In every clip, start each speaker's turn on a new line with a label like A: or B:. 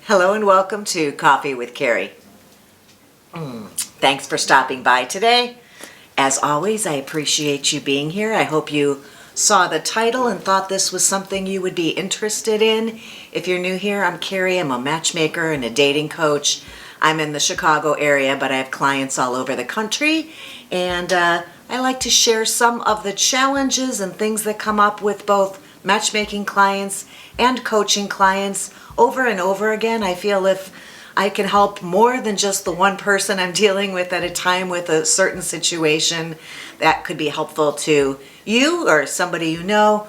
A: Hello and welcome to Coffee with Carey. Thanks for stopping by today. As always, I appreciate you being here. I hope you saw the title and thought this was something you would be interested in. If you're new here, I'm Carey. I'm a matchmaker and a dating coach. I'm in the Chicago area, but I have clients all over the country. And I like to share some of the challenges and things that come up with both matchmaking clients and coaching clients over and over again. I feel if I can help more than just the one person I'm dealing with at a time with a certain situation, that could be helpful to you or somebody you know.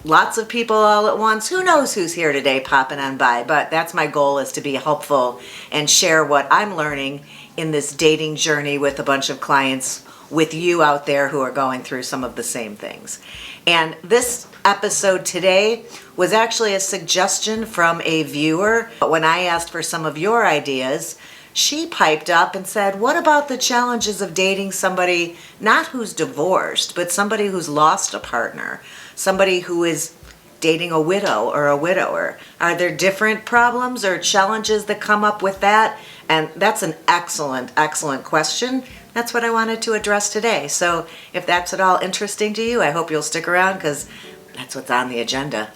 A: Lots of people all at once. Who knows who's here today popping on by, but that's my goal, is to be helpful and share what I'm learning in this dating journey with a bunch of clients, with you out there who are going through some of the same things. And this episode today was actually a suggestion from a viewer. When I asked for some of your ideas, she piped up and said, what about the challenges of dating somebody not who's divorced, but somebody who's lost a partner, somebody who is dating a widow or a widower? Are there different problems or challenges that come up with that? And that's an excellent, excellent question. That's what I wanted to address today. So if that's at all interesting to you, I hope you'll stick around, because that's what's on the agenda.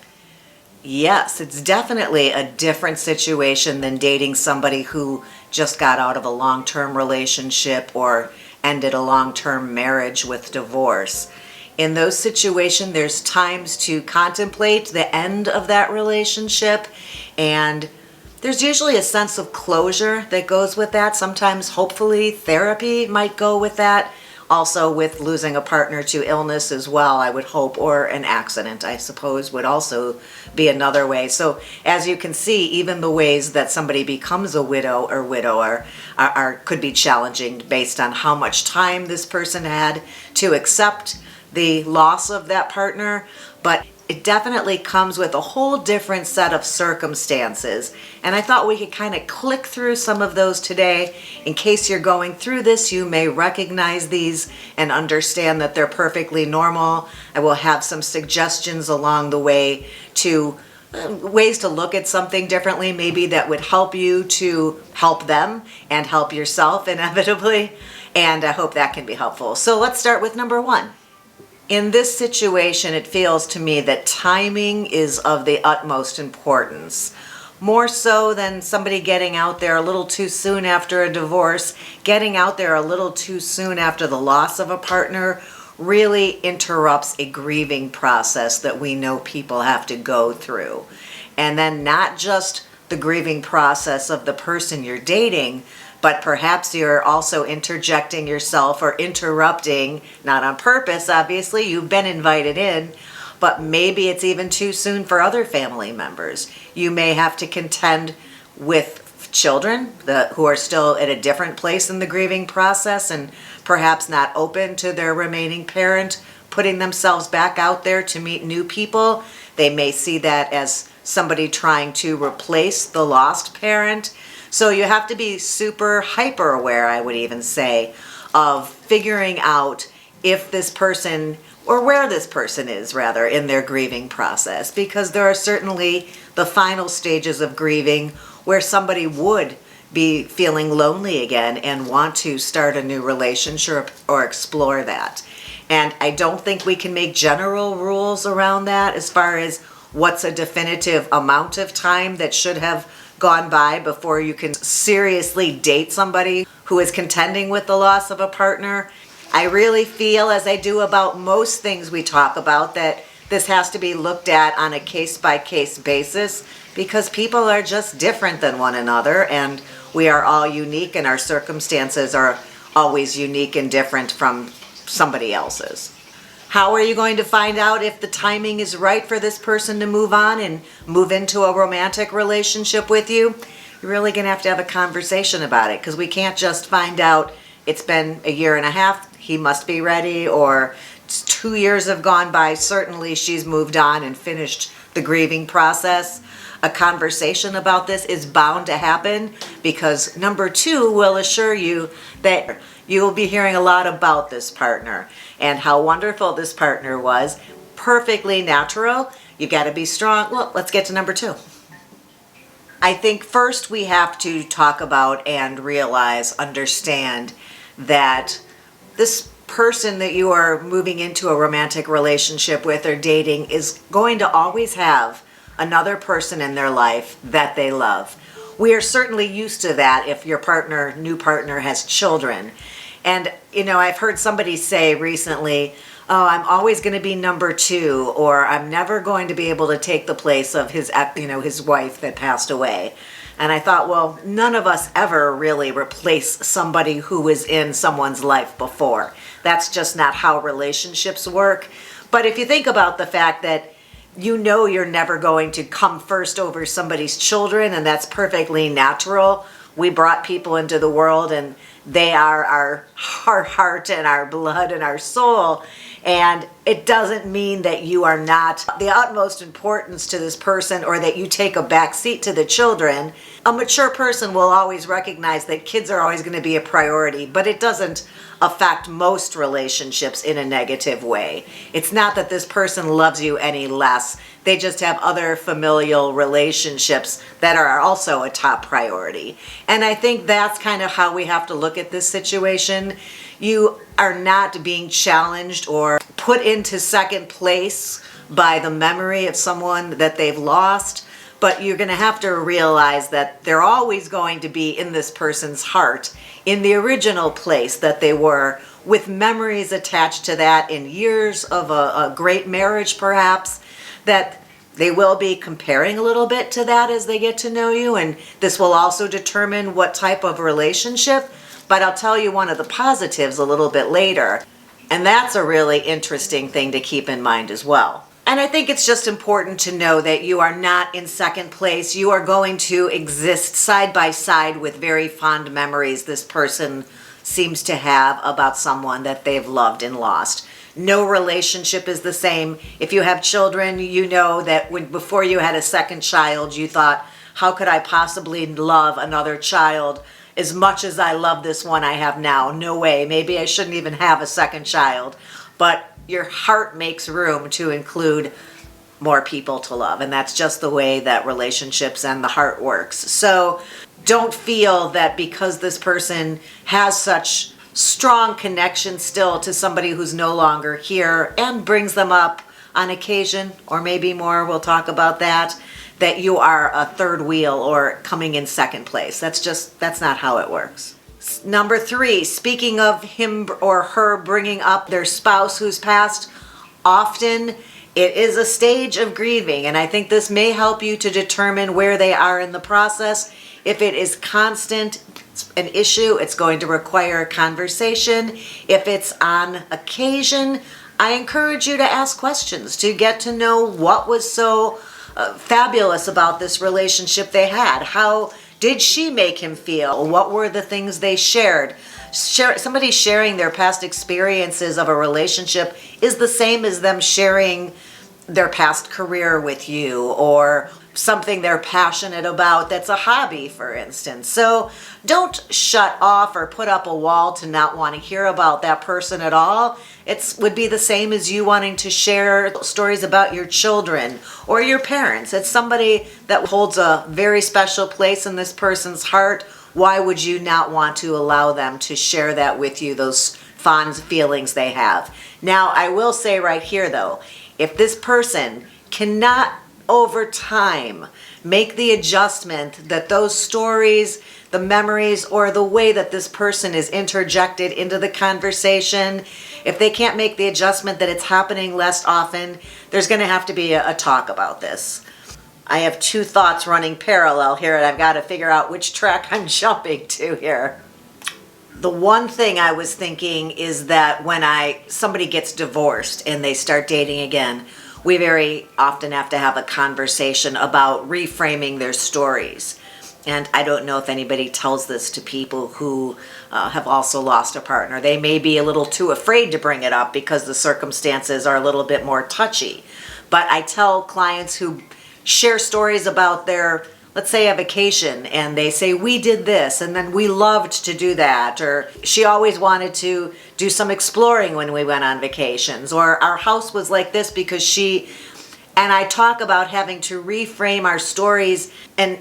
A: Yes, it's definitely a different situation than dating somebody who just got out of a long-term relationship or ended a long-term marriage with divorce. In those situations, there's times to contemplate the end of that relationship, and there's usually a sense of closure that goes with that. Sometimes, hopefully, therapy might go with that. Also, with losing a partner to illness as well, I would hope, or an accident, I suppose, would also be another way. So, as you can see, even the ways that somebody becomes a widow or widower could be challenging based on how much time this person had to accept the loss of that partner. But it definitely comes with a whole different set of circumstances. And I thought we could kind of click through some of those today. In case you're going through this, you may recognize these and understand that they're perfectly normal. I will have some suggestions along the way to ways to look at something differently, maybe that would help you to help them and help yourself inevitably. And I hope that can be helpful. So let's start with number one. In this situation, it feels to me that timing is of the utmost importance. More so than somebody getting out there a little too soon after a divorce, getting out there a little too soon after the loss of a partner really interrupts a grieving process that we know people have to go through. And then not just the grieving process of the person you're dating, but perhaps you're also interjecting yourself or interrupting, not on purpose, obviously, you've been invited in, but maybe it's even too soon for other family members. You may have to contend with children who are still at a different place in the grieving process and perhaps not open to their remaining parent putting themselves back out there to meet new people. They may see that as somebody trying to replace the lost parent. So you have to be super hyper aware, I would even say, of figuring out if this person, or where this person is rather, in their grieving process. Because there are certainly the final stages of grieving where somebody would be feeling lonely again and want to start a new relationship or explore that. And I don't think we can make general rules around that as far as what's a definitive amount of time that should have gone by before you can seriously date somebody who is contending with the loss of a partner. I really feel, as I do about most things we talk about, that this has to be looked at on a case-by-case basis, because people are just different than one another, and we are all unique, and our circumstances are always unique and different from somebody else's. How are you going to find out if the timing is right for this person to move on and move into a romantic relationship with you? You're really going to have a conversation about it, because we can't just find out it's been a year and a half, he must be ready, or 2 years have gone by, certainly she's moved on and finished the grieving process. A conversation about this is bound to happen, because number two will assure you that you will be hearing a lot about this partner and how wonderful this partner was. Perfectly natural. You got to be strong. Well, let's get to number two. I think first we have to talk about and realize, understand that this person that you are moving into a romantic relationship with or dating is going to always have another person in their life that they love. We are certainly used to that if your new partner has children. And, I've heard somebody say recently, oh, I'm always going to be number two, or I'm never going to be able to take the place of his wife that passed away. And I thought, well, none of us ever really replace somebody who was in someone's life before. That's just not how relationships work. But if you think about the fact that you're never going to come first over somebody's children, and that's perfectly natural. We brought people into the world, and they are our heart and our blood and our soul. And it doesn't mean that you are not the utmost importance to this person or that you take a back seat to the children. A mature person will always recognize that kids are always going to be a priority, but it doesn't affect most relationships in a negative way. It's not that this person loves you any less. They just have other familial relationships that are also a top priority. And I think that's kind of how we have to look at this situation. You are not being challenged or put into second place by the memory of someone that they've lost, but you're going to have to realize that they're always going to be in this person's heart in the original place that they were, with memories attached to that in years of a great marriage perhaps, that they will be comparing a little bit to that as they get to know you, and this will also determine what type of relationship. But I'll tell you one of the positives a little bit later, and that's a really interesting thing to keep in mind as well. And I think it's just important to know that you are not in second place. You are going to exist side by side with very fond memories this person seems to have about someone that they've loved and lost. No relationship is the same. If you have children, you know that before you had a second child, you thought, how could I possibly love another child as much as I love this one I have now? No way. Maybe I shouldn't even have a second child. But your heart makes room to include more people to love. And that's just the way that relationships and the heart works. So don't feel that because this person has such strong connection still to somebody who's no longer here and brings them up on occasion, or maybe more, we'll talk about that you are a third wheel or coming in second place. That's not how it works. Number 3, speaking of him or her bringing up their spouse who's passed, often it is a stage of grieving, and I think this may help you to determine where they are in the process. If it is constant, an issue, it's going to require a conversation. If it's on occasion, I encourage you to ask questions to get to know what was so fabulous about this relationship they had. How did she make him feel? What were the things they shared? Somebody sharing their past experiences of a relationship is the same as them sharing their past career with you, or something they're passionate about that's a hobby, for instance. So don't shut off or put up a wall to not want to hear about that person at all. It would be the same as you wanting to share stories about your children or your parents. It's somebody that holds a very special place in this person's heart. Why would you not want to allow them to share that with you, those fond feelings they have? Now, I will say right here though, if this person cannot over time make the adjustment that those stories, the memories, or the way that this person is interjected into the conversation, if they can't make the adjustment that it's happening less often, there's going to have to be a talk about this. I have 2 thoughts running parallel here, and I've got to figure out which track I'm jumping to here. The one thing I was thinking is that when somebody gets divorced and they start dating again, we very often have to have a conversation about reframing their stories. And I don't know if anybody tells this to people who have also lost a partner. They may be a little too afraid to bring it up because the circumstances are a little bit more touchy. But I tell clients who share stories about their, let's say, a vacation, and they say, we did this, and then we loved to do that, or she always wanted to do some exploring when we went on vacations, or our house was like this because and I talk about having to reframe our stories, and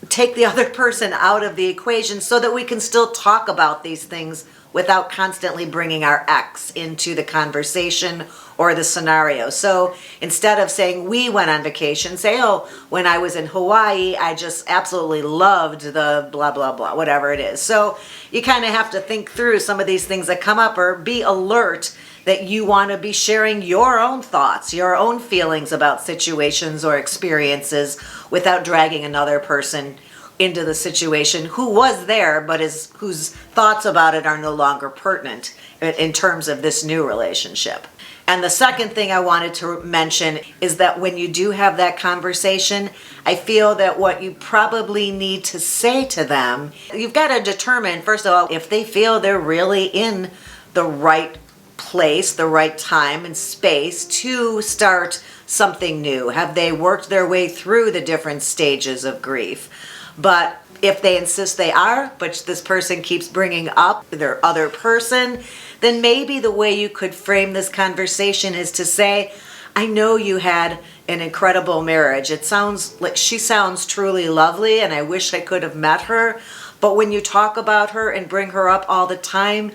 A: take the other person out of the equation so that we can still talk about these things without constantly bringing our ex into the conversation or the scenario. So instead of saying we went on vacation, say, oh, when I was in Hawaii, I just absolutely loved the blah, blah, blah, whatever it is. So you kind of have to think through some of these things that come up, or be alert that you want to be sharing your own thoughts, your own feelings about situations or experiences without dragging another person into the situation who was there but whose thoughts about it are no longer pertinent in terms of this new relationship. And the second thing I wanted to mention is that when you do have that conversation, I feel that what you probably need to say to them, you've got to determine, first of all, if they feel they're really in the right place, the right time and space to start something new. Have they worked their way through the different stages of grief? But if they insist they are, but this person keeps bringing up their other person, then maybe the way you could frame this conversation is to say, I know you had an incredible marriage. It sounds like she sounds truly lovely and I wish I could have met her. But when you talk about her and bring her up all the time,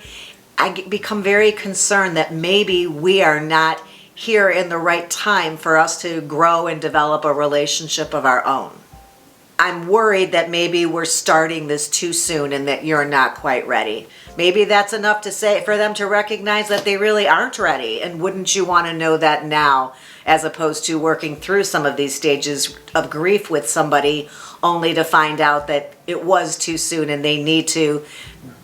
A: I become very concerned that maybe we are not here in the right time for us to grow and develop a relationship of our own. I'm worried that maybe we're starting this too soon and that you're not quite ready. Maybe that's enough to say for them to recognize that they really aren't ready. And wouldn't you want to know that now, as opposed to working through some of these stages of grief with somebody only to find out that it was too soon and they need to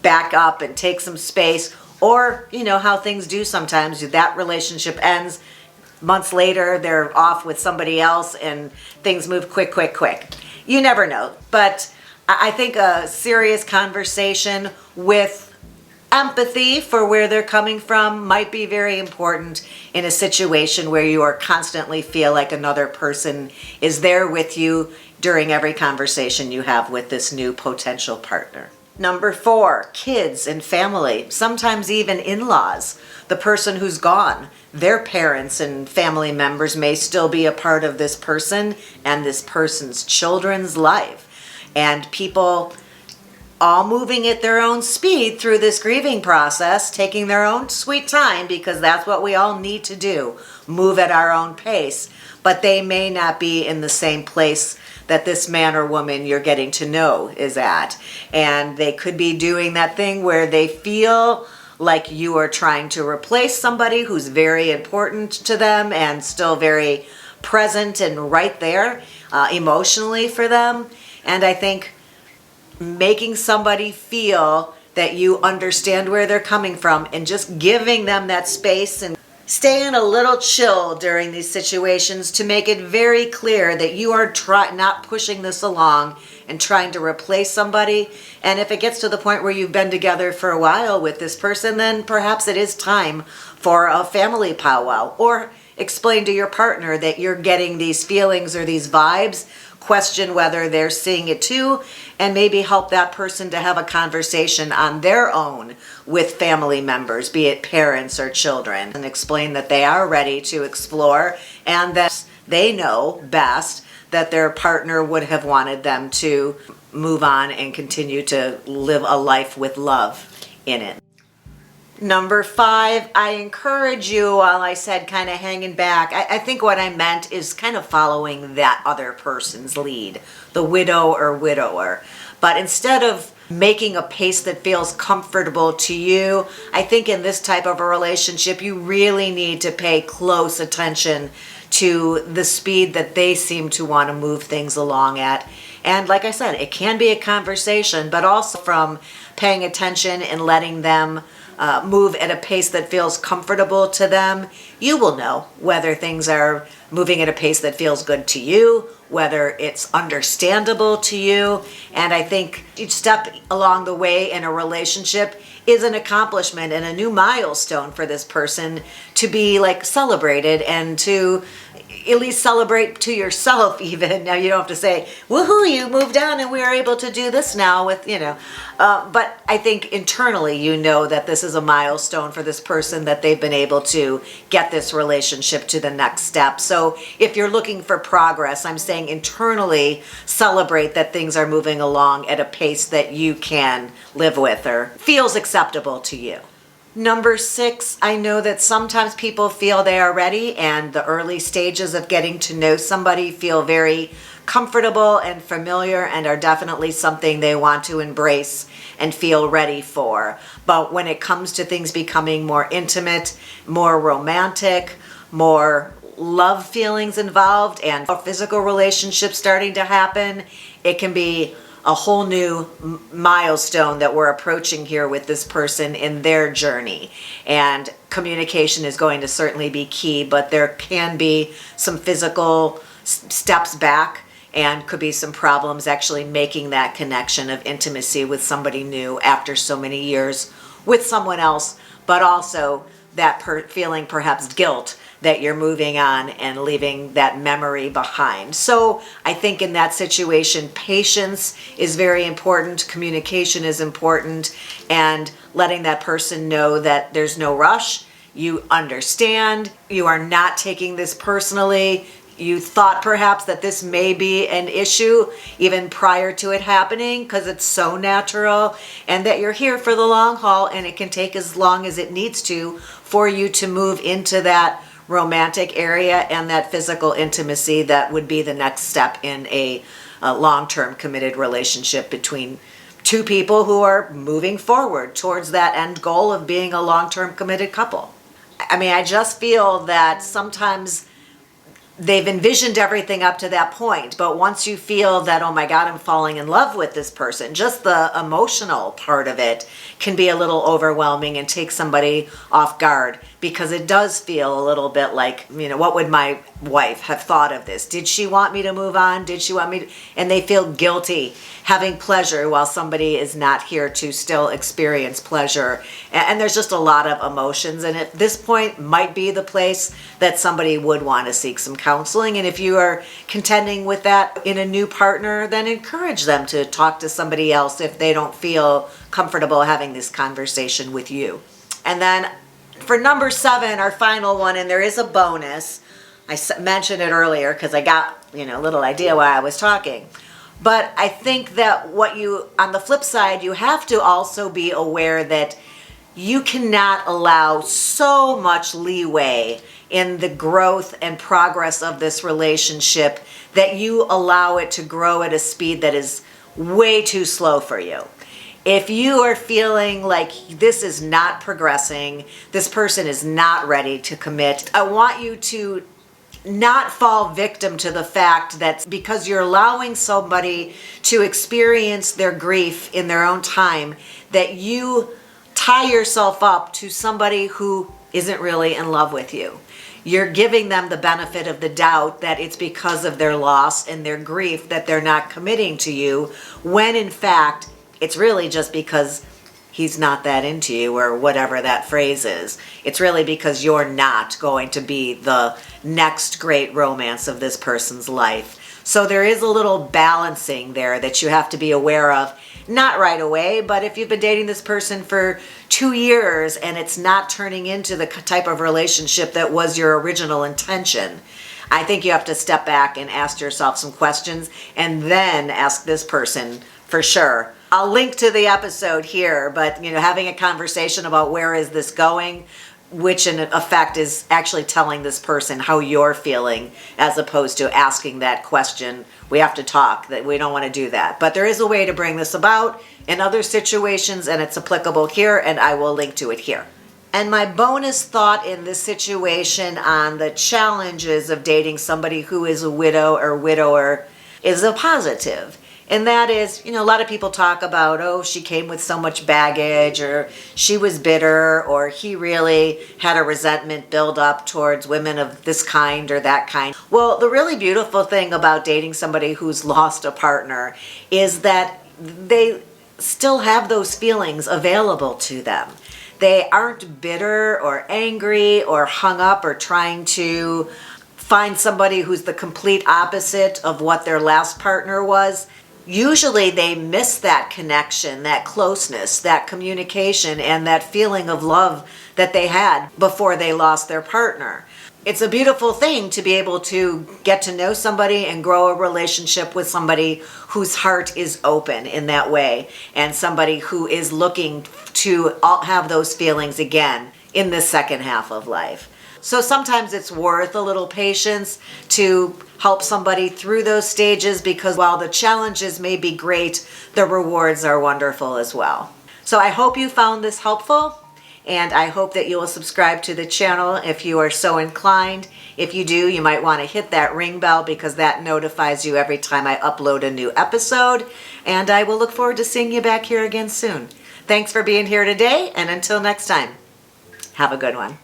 A: back up and take some space? Or, you know, how things do sometimes, that relationship ends, months later they're off with somebody else and things move quick. You never know. But I think a serious conversation with empathy for where they're coming from might be very important in a situation where you are constantly feel like another person is there with you during every conversation you have with this new potential partner. Number 4, kids and family, sometimes even in-laws. The person who's gone, their parents and family members may still be a part of this person and this person's children's life. And people all moving at their own speed through this grieving process, taking their own sweet time, because that's what we all need to do, move at our own pace. But they may not be in the same place that this man or woman you're getting to know is at. And they could be doing that thing where they feel like you are trying to replace somebody who's very important to them and still very present and right there emotionally for them. And I think making somebody feel that you understand where they're coming from and just giving them that space and staying a little chill during these situations to make it very clear that you are not pushing this along and trying to replace somebody. And if it gets to the point where you've been together for a while with this person, then perhaps it is time for a family powwow. Or explain to your partner that you're getting these feelings or these vibes, question whether they're seeing it too, and maybe help that person to have a conversation on their own with family members, be it parents or children, and explain that they are ready to explore and that they know best that their partner would have wanted them to move on and continue to live a life with love in it. Number 5, I encourage you, while I said kind of hanging back, I think what I meant is kind of following that other person's lead, the widow or widower. But instead of making a pace that feels comfortable to you, I think in this type of a relationship, you really need to pay close attention to the speed that they seem to want to move things along at. And like I said, it can be a conversation, but also from paying attention and letting them move at a pace that feels comfortable to them, you will know whether things are moving at a pace that feels good to you, whether it's understandable to you. And I think each step along the way in a relationship is an accomplishment and a new milestone for this person to be like celebrated and to at least celebrate to yourself even. Now you don't have to say, woohoo, you moved on and we are able to do this now with, but I think internally you know that this is a milestone for this person, that they've been able to get this relationship to the next step. So if you're looking for progress, I'm saying internally celebrate that things are moving along at a pace that you can live with or feels acceptable to you. Number 6, I know that sometimes people feel they are ready, and the early stages of getting to know somebody feel very comfortable and familiar and are definitely something they want to embrace and feel ready for. But when it comes to things becoming more intimate, more romantic, more love feelings involved, and a physical relationship starting to happen, it can be a whole new milestone that we're approaching here with this person in their journey. And communication is going to certainly be key, but there can be some physical steps back and could be some problems actually making that connection of intimacy with somebody new after so many years with someone else, but also that feeling perhaps guilt that you're moving on and leaving that memory behind. So I think in that situation, patience is very important, communication is important, and letting that person know that there's no rush, you understand, you are not taking this personally, you thought perhaps that this may be an issue even prior to it happening because it's so natural, and that you're here for the long haul and it can take as long as it needs to for you to move into that romantic area and that physical intimacy that would be the next step in a long-term committed relationship between two people who are moving forward towards that end goal of being a long-term committed couple. I mean, I just feel that sometimes they've envisioned everything up to that point, but once you feel that, oh my God, I'm falling in love with this person, just the emotional part of it can be a little overwhelming and take somebody off guard, because it does feel a little bit like, what would my wife have thought of this? Did she want me to move on? Did she want me to? And they feel guilty having pleasure while somebody is not here to still experience pleasure. And there's just a lot of emotions. And at this point might be the place that somebody would want to seek some counseling. And if you are contending with that in a new partner, then encourage them to talk to somebody else if they don't feel comfortable having this conversation with you. And then for number 7, our final one, and there is a bonus. I mentioned it earlier because I got, a little idea why I was talking. But I think that on the flip side, you have to also be aware that you cannot allow so much leeway in the growth and progress of this relationship that you allow it to grow at a speed that is way too slow for you. If you are feeling like this is not progressing, this person is not ready to commit, I want you to not fall victim to the fact that because you're allowing somebody to experience their grief in their own time, that you tie yourself up to somebody who isn't really in love with you. You're giving them the benefit of the doubt that it's because of their loss and their grief that they're not committing to you, when in fact, it's really just because he's not that into you, or whatever that phrase is. It's really because you're not going to be the next great romance of this person's life. So there is a little balancing there that you have to be aware of. Not right away, but if you've been dating this person for 2 years and it's not turning into the type of relationship that was your original intention, I think you have to step back and ask yourself some questions and then ask this person for sure. I'll link to the episode here, but having a conversation about where is this going, which in effect is actually telling this person how you're feeling, as opposed to asking that question. We have to talk, that we don't want to do that. But there is a way to bring this about in other situations, and it's applicable here, and I will link to it here. And my bonus thought in this situation on the challenges of dating somebody who is a widow or widower is a positive. And that is, a lot of people talk about, oh, she came with so much baggage, or she was bitter, or he really had a resentment build up towards women of this kind or that kind. Well, the really beautiful thing about dating somebody who's lost a partner is that they still have those feelings available to them. They aren't bitter or angry or hung up or trying to find somebody who's the complete opposite of what their last partner was, usually they miss that connection, that closeness, that communication, and that feeling of love that they had before they lost their partner. It's a beautiful thing to be able to get to know somebody and grow a relationship with somebody whose heart is open in that way, and somebody who is looking to have those feelings again in the second half of life. So sometimes it's worth a little patience to help somebody through those stages, because while the challenges may be great, the rewards are wonderful as well. So I hope you found this helpful, and I hope that you will subscribe to the channel if you are so inclined. If you do, you might want to hit that ring bell, because that notifies you every time I upload a new episode. And I will look forward to seeing you back here again soon. Thanks for being here today, and until next time, have a good one.